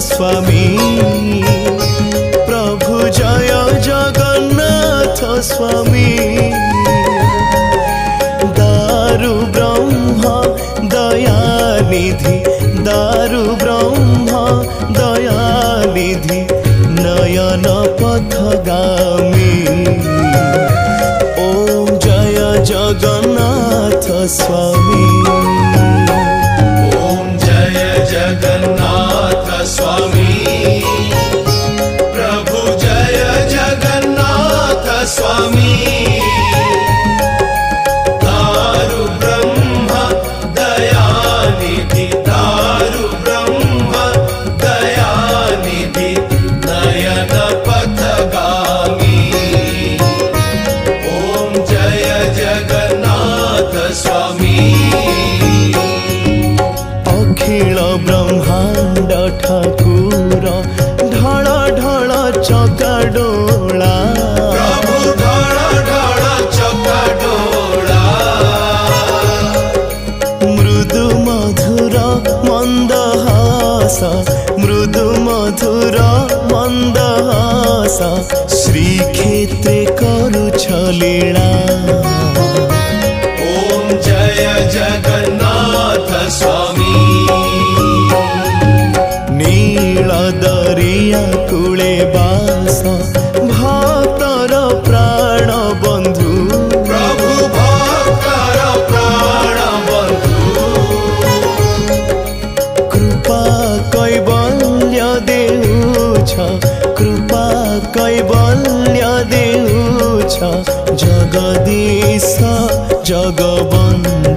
स्वामी प्रभु जय जगन्नाथ स्वामी दारु ब्रह्म दयानिधि दारु ब्रह्म दयानिधि नयन पथगामी ओम जय जगन्नाथ स्वामी ओम जय जगन्नाथ स्वामी प्रभु जय जगन्नाथ स्वामी दारु ब्रह्म दयानिधि दारु ब्रह्म दयानिधि नयन पथगामी ओम जय जगन्नाथ स्वामी अखिल ब्रह्मांड ठाकुर ढळ ढळ चकाडोला प्रभु ढळ ढळ चकाडोला मृदु मधुर मंदहास मृदु मधुर मंदहास श्रीक्षेत्रे करुछ लीला ओम जय जगन्नाथ स्वामी नील दरिया कूले बास भक्तर प्राण बंधु प्रभु भक्तर प्राण बंधु कृपा कैवल्य देउछ कृपा कैवल्य देउछ जगदीश जगबन्धु